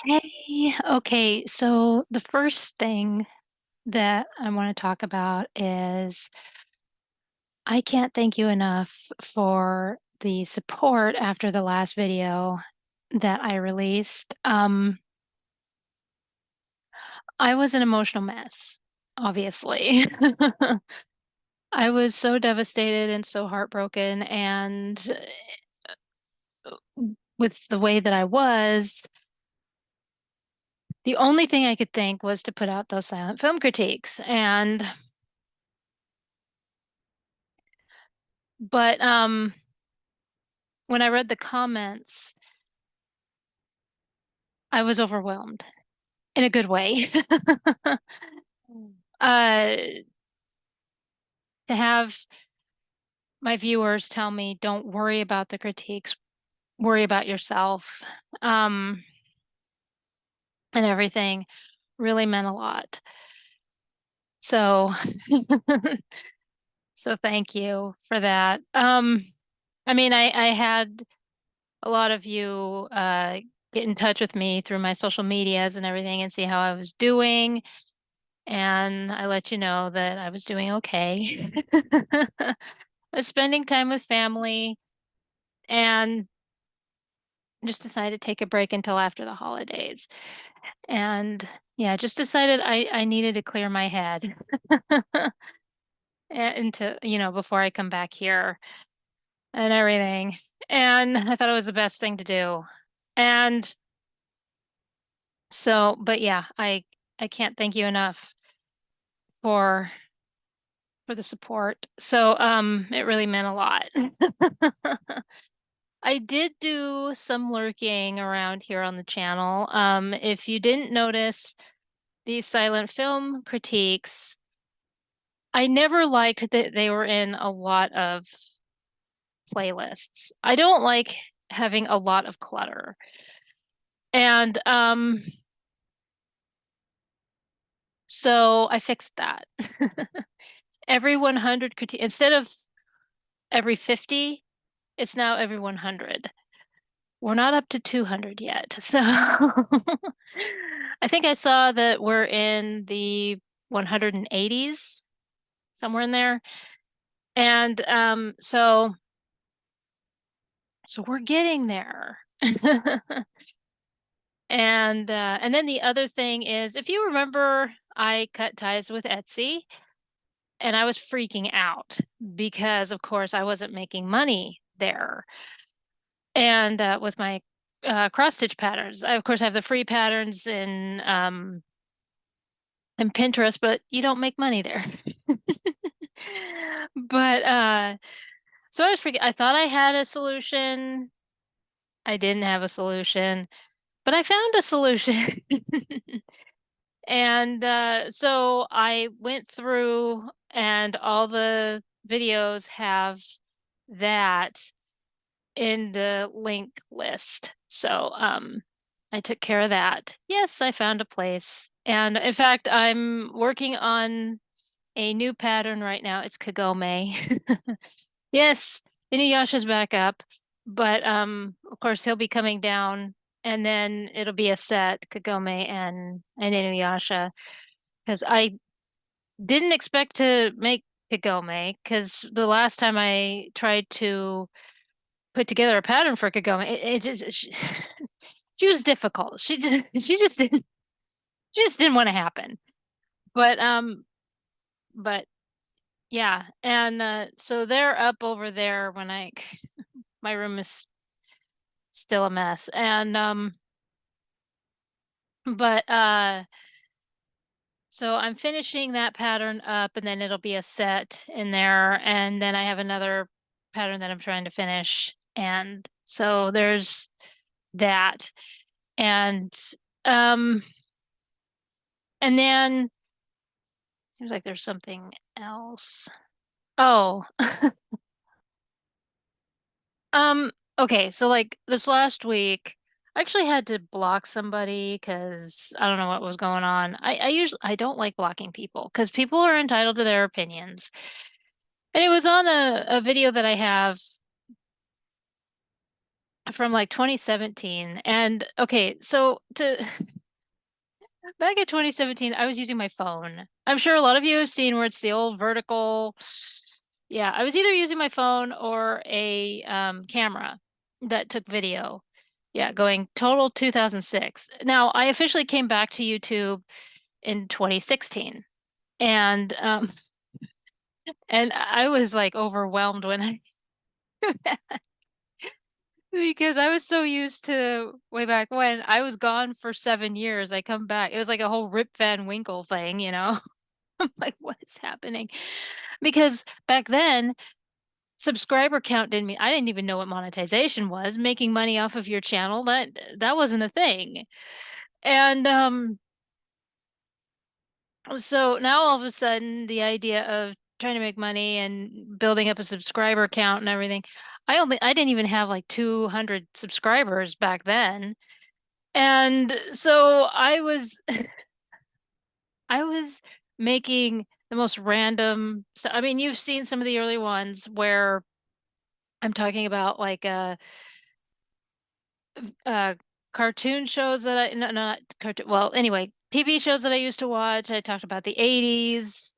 Hey, okay, so the first thing that I want to talk about is I can't thank you enough for the support after the last video that I released. I was an emotional mess, obviously. I was so devastated and so heartbroken, and with the way that I was, the only thing I could think was to put out those silent film critiques. But when I read the comments, I was overwhelmed in a good way. Uh, to have my viewers tell me, don't worry about the critiques, worry about yourself, um, and everything really meant a lot. So, so thank you for that. I mean, I had a lot of you get in touch with me through my social medias and everything and see how I was doing. And I let you know that I was doing okay. I was spending time with family and just decided to take a break until after the holidays. And yeah, just decided I needed to clear my head and before I come back here and everything. And I thought it was the best thing to do. And so, but yeah, I can't thank you enough for for the support. So, it really meant a lot. I did do some lurking around here on the channel. If you didn't notice these silent film critiques, I never liked that they were in a lot of playlists. I don't like having a lot of clutter. And so I fixed that. Every 100 critique instead of every 50, it's now every 100. We're not up to 200 yet. So I think I saw that we're in the 180s, somewhere in there. And so we're getting there. And then the other thing is, if you remember, I cut ties with Etsy and I was freaking out because of course I wasn't making money there. And with my cross stitch patterns, I of course have the free patterns in Pinterest, but you don't make money there. But so I was freaking, I thought I had a solution. I didn't have a solution, but I found a solution. And so I went through and all the videos have that in the link list. So I took care of that. Yes, I found a place. And in fact, I'm working on a new pattern right now. It's Kagome. Yes, Inuyasha's back up, but of course he'll be coming down and then it'll be a set, Kagome and Inuyasha. Because I didn't expect to make Kagome, because the last time I tried to put together a pattern for Kagome, it just she was difficult. She just didn't want to happen. But but yeah, and so they're up over there when I my room is still a mess. And but so I'm finishing that pattern up and then it'll be a set in there and then I have another pattern that I'm trying to finish. And so there's that. And um and then seems like there's something else. Oh, okay, so like this last week, I actually had to block somebody because I don't know what was going on. I don't like blocking people because people are entitled to their opinions. And it was on a video that I have from like 2017. And okay, so to back in 2017, I was using my phone. I'm sure a lot of you have seen where it's the old vertical. Yeah, I was either using my phone or a camera that took video. Yeah, going total 2006. Now, I officially came back to YouTube in 2016. And and I was like overwhelmed when I because I was so used to way back when I was gone for 7 years. I come back. It was like a whole Rip Van Winkle thing, you know? I'm like, what is happening? Because back then, subscriber count didn't mean I didn't even know what monetization was. Making money off of your channel, that wasn't a thing. And so now all of a sudden the idea of trying to make money and building up a subscriber count and everything, I didn't even have like 200 subscribers back then. And so I was making the most random. So I mean, you've seen some of the early ones where I'm talking about like uh cartoon shows that I no, no, not cartoon. Well, anyway, TV shows that I used to watch. I talked about the 80s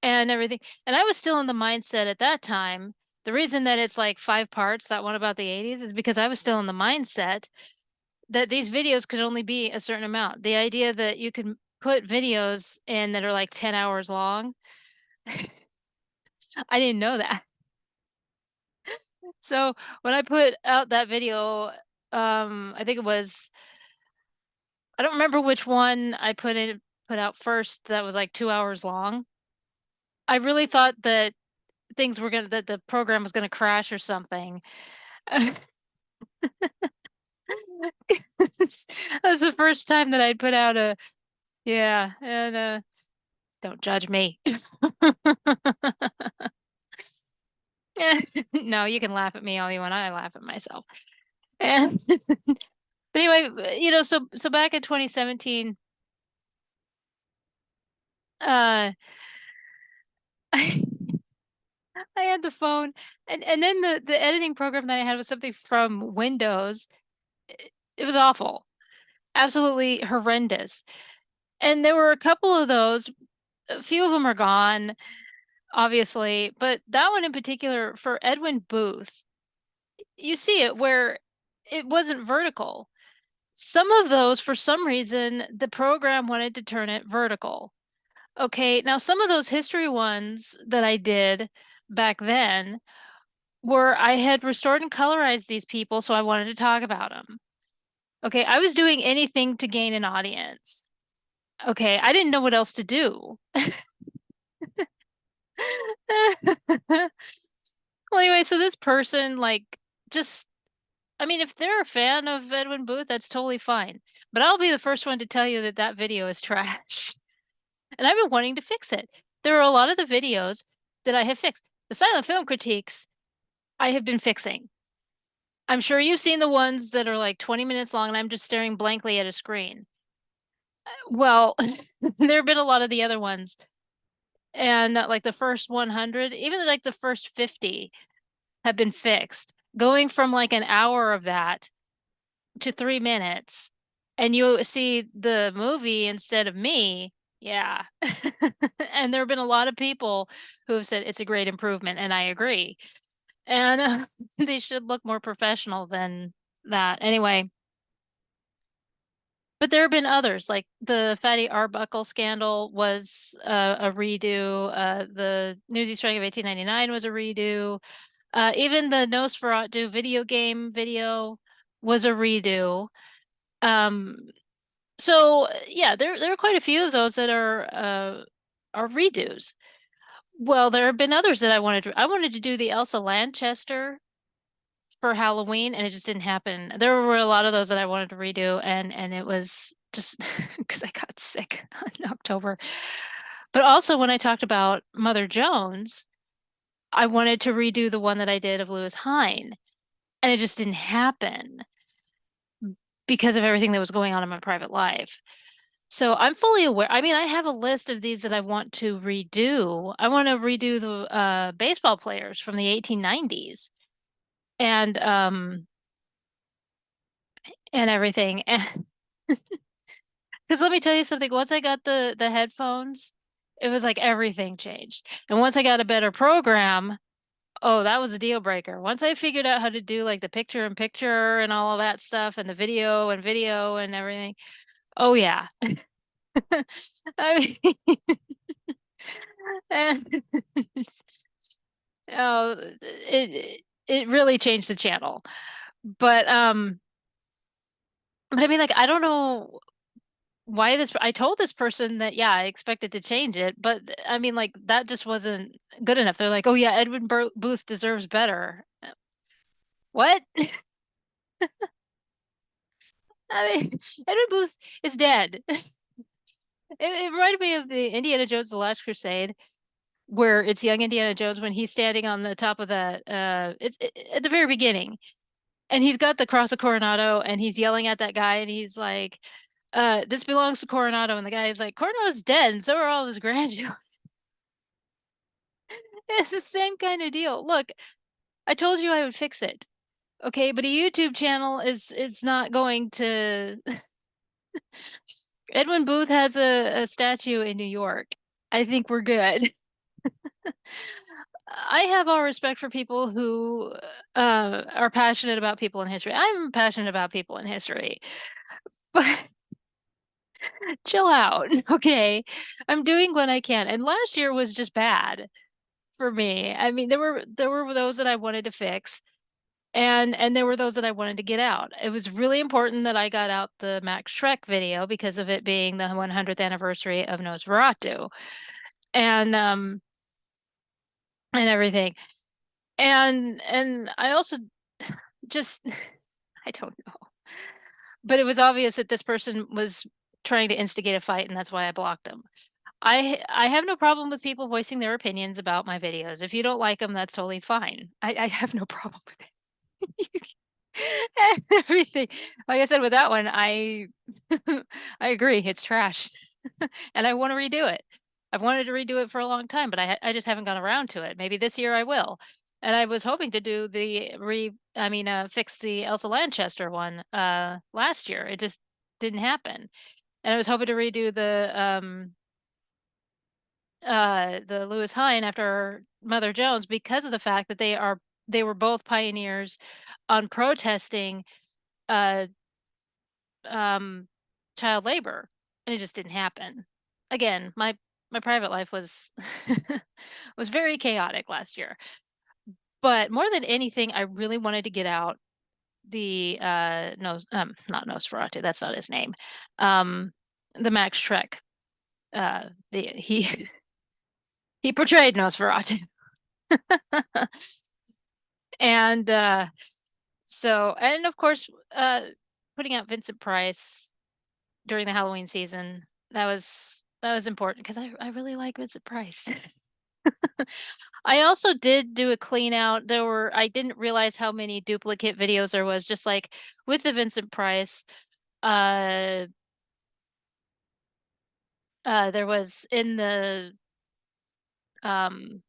and everything. And I was still in the mindset at that time. The reason that it's like 5 parts, that one about the 80s, is because I was still in the mindset that these videos could only be a certain amount. The idea that you can put videos in that are like 10 hours long, I didn't know that. So when I put out that video, I think it was, I don't remember which one I put out first that was like 2 hours long. I really thought that that the program was gonna crash or something. That was the first time that I'd put out a, yeah, and don't judge me. Yeah. No, you can laugh at me all you want. I laugh at myself. And but anyway, so back in 2017, uh I had the phone, and then the editing program that I had was something from Windows. It was awful. Absolutely horrendous. And there were a couple of those. A few of them are gone, obviously, but that one in particular for Edwin Booth, you see it where it wasn't vertical. Some of those, for some reason, the program wanted to turn it vertical. Okay, now some of those history ones that I did back then were I had restored and colorized these people, so I wanted to talk about them. Okay, I was doing anything to gain an audience. Okay, I didn't know what else to do. Well, anyway, so this person, like, just, I mean, if they're a fan of Edwin Booth, that's totally fine. But I'll be the first one to tell you that that video is trash. And I've been wanting to fix it. There are a lot of the videos that I have fixed. The silent film critiques, I have been fixing. I'm sure you've seen the ones that are like 20 minutes long and I'm just staring blankly at a screen. Well, there have been a lot of the other ones. And like the first 100, even like the first 50 have been fixed. Going from like an hour of that to 3 minutes, and you see the movie instead of me. Yeah. And there have been a lot of people who have said it's a great improvement, and I agree. And they should look more professional than that. Anyway, but there have been others, like the Fatty Arbuckle scandal was a redo. The Newsy Strike of 1899 was a redo. Even the Nosferatu video game video was a redo. Um, so yeah, there are quite a few of those that are redos. Well, there have been others that I wanted to do the Elsa Lanchester for Halloween, and it just didn't happen. There were a lot of those that I wanted to redo, and it was just because I got sick in October. But also when I talked about Mother Jones, I wanted to redo the one that I did of Lewis Hine, and it just didn't happen because of everything that was going on in my private life. So I'm fully aware. I mean, I have a list of these that I want to redo. I want to redo the baseball players from the 1890s. And and everything. Because let me tell you something, once I got the headphones, it was like everything changed. And once I got a better program, oh, that was a deal breaker. Once I figured out how to do like the picture in picture and all of that stuff and the video and everything. Oh yeah. I mean, and oh, it really changed the channel. But but I mean like I don't know why this I told this person that yeah, I expected to change it, but I mean like that just wasn't good enough. They're like, "Oh yeah, Booth deserves better." What? I mean, Edwin Booth is dead. It reminded me of the Indiana Jones: The Last Crusade, where it's young Indiana Jones when he's standing on the top of that at the very beginning, and he's got the cross of Coronado, and he's yelling at that guy, and he's like, "This belongs to Coronado," and the guy is like, "Coronado's dead, and so are all of his grandchildren." It's the same kind of deal. Look, I told you I would fix it. Okay, but a YouTube channel is not going to. Edwin Booth has a statue in New York. I think we're good. I have all respect for people who are passionate about people in history. I'm passionate about people in history, but chill out, okay? I'm doing what I can. And last year was just bad for me. I mean, there were those that I wanted to fix, and there were those that I wanted to get out. It was really important that I got out the Max Shrek video because of it being the 100th anniversary of Nosferatu, and and everything. And I also just I don't know. But it was obvious that this person was trying to instigate a fight, and that's why I blocked them. I have no problem with people voicing their opinions about my videos. If you don't like them, that's totally fine. I have no problem with it. Everything. Like I said with that one, I agree. It's trash. And I want to redo it. I've wanted to redo it for a long time, but I just haven't gone around to it. Maybe this year I will. And I was hoping to do the fix the Elsa Lanchester one last year. It just didn't happen. And I was hoping to redo the Lewis Hine after Mother Jones because of the fact that they were both pioneers on protesting uh um child labor, and it just didn't happen. Again, my private life was was very chaotic last year. But more than anything, I really wanted to get out the not Nosferatu, that's not his name. Um the Max Shrek. He he portrayed Nosferatu. And so and of course putting out Vincent Price during the Halloween season. That was important because I really like Vincent Price. I also did do a clean out. I didn't realize how many duplicate videos there was, just like with the Vincent Price. Uh there was um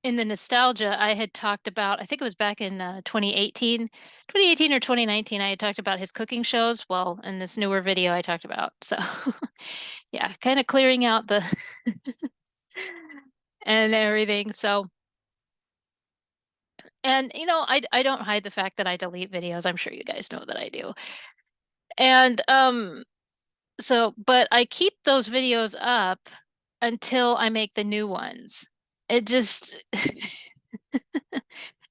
in the nostalgia I had talked about, I think it was back in 2018 or 2019, I had talked about his cooking shows. Well, in this newer video I talked about. So yeah, kind of clearing out the and everything. So, and I don't hide the fact that I delete videos. I'm sure you guys know that I do. And so, but I keep those videos up until I make the new ones. It just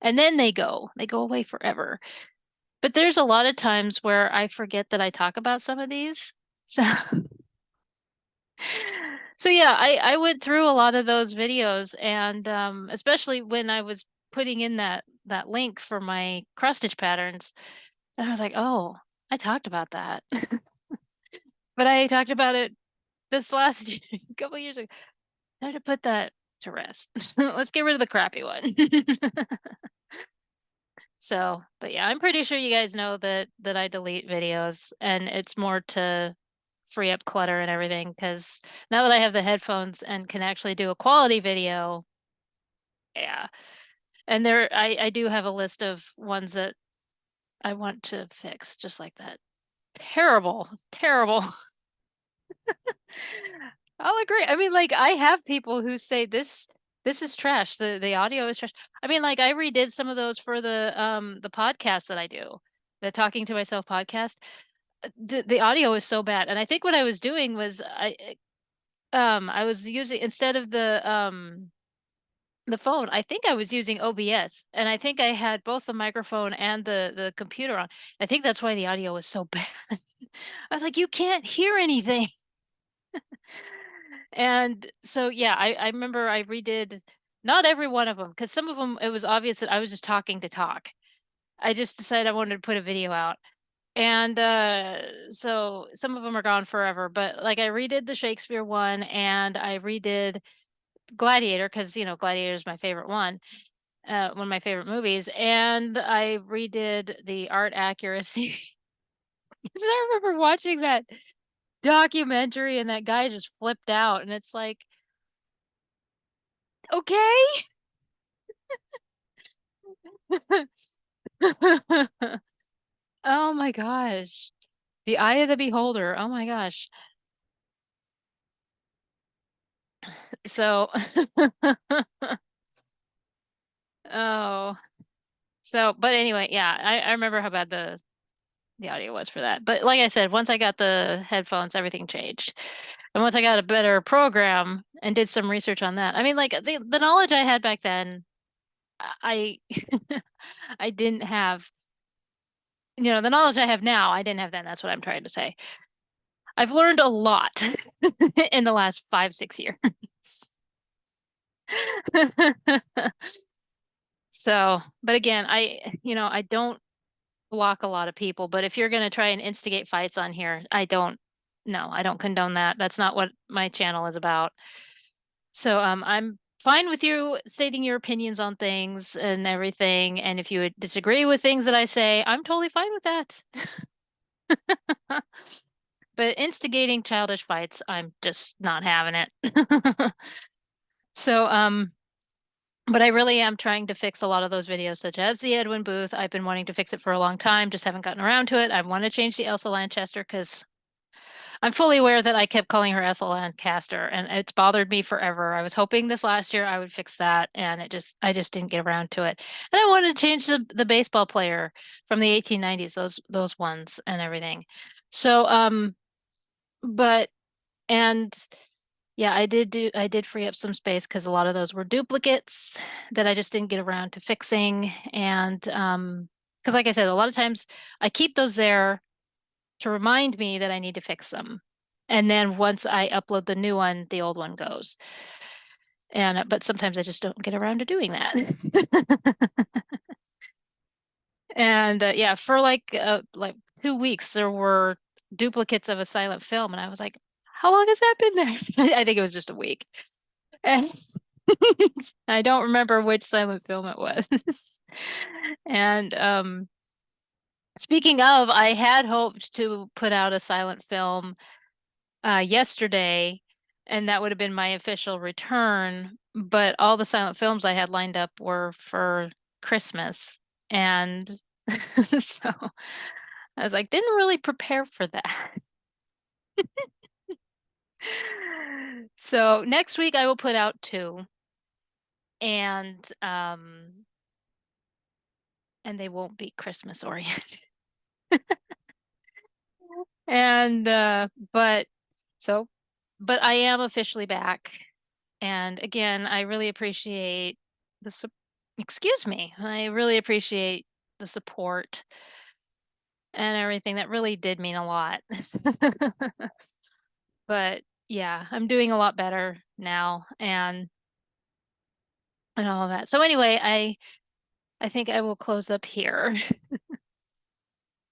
and then they go away forever. But there's a lot of times where I forget that I talk about some of these. So so yeah, I went through a lot of those videos, and especially when I was putting in that link for my cross stitch patterns, and I was like, "Oh, I talked about that." But I talked about it this last couple years ago. Time to put that to rest. Let's get rid of the crappy one. So, but yeah, I'm pretty sure you guys know that I delete videos, and it's more to free up clutter and everything because now that I have the headphones and can actually do a quality video, yeah. And I do have a list of ones that I want to fix, just like that. Terrible, terrible. I'll agree. I mean, like I have people who say this is trash. The audio is trash. I mean, like I redid some of those for the podcast that I do, the Talking to Myself podcast. The audio is so bad. And I think what I was doing was I was using instead of the phone, I think I was using OBS, and I think I had both the microphone and the computer on. I think that's why the audio was so bad. I was like, you can't hear anything. And so yeah, I remember I redid not every one of them because some of them it was obvious that I was just talking to talk. I just decided I wanted to put a video out. And so some of them are gone forever, but like I redid the Shakespeare one and I redid Gladiator because Gladiator is my favorite one of my favorite movies, and I redid the art accuracy. So I remember watching that documentary and that guy just flipped out, and it's like, okay. Oh my gosh. The eye of the beholder. Oh my gosh. So, oh, so, but anyway, yeah, I remember how bad the audio was for that. But like I said, once I got the headphones, everything changed. And once I got a better program and did some research on that, I mean, like the knowledge I had back then, I I didn't have, the knowledge I have now, I didn't have then. That's what I'm trying to say. I've learned a lot in the last 5, 6 years. So, but again, I don't block a lot of people, but if you're going to try and instigate fights on here, no, I don't condone that. That's not what my channel is about. So, I'm fine with you stating your opinions on things and everything. And if you would disagree with things that I say, I'm totally fine with that. But instigating childish fights, I'm just not having it. So, but I really am trying to fix a lot of those videos, such as the Edwin Booth. I've been wanting to fix it for a long time, just haven't gotten around to it. I want to change the Elsa Lanchester because I'm fully aware that I kept calling her Elsa Lancaster, and it's bothered me forever. I was hoping this last year I would fix that, and I just didn't get around to it. And I wanted to change the baseball player from the 1890s, those ones and everything. So, but and yeah, I did free up some space because a lot of those were duplicates that I just didn't get around to fixing. And because like I said, a lot of times I keep those there to remind me that I need to fix them. And then once I upload the new one, the old one goes. And but sometimes I just don't get around to doing that. And yeah, for like 2 weeks there were duplicates of a silent film, and I was like, how long has that been there? I think it was just a week. And I don't remember which silent film it was. And speaking of, I had hoped to put out a silent film yesterday, and that would have been my official return. But all the silent films I had lined up were for Christmas. And so I was like, didn't really prepare for that. So next week I will put out two, and and they won't be Christmas oriented. And so but I am officially back. And again, I really appreciate the sup excuse me. I really appreciate the support and everything. That really did mean a lot. But yeah, I'm doing a lot better now and all of that. So anyway, I think I will close up here.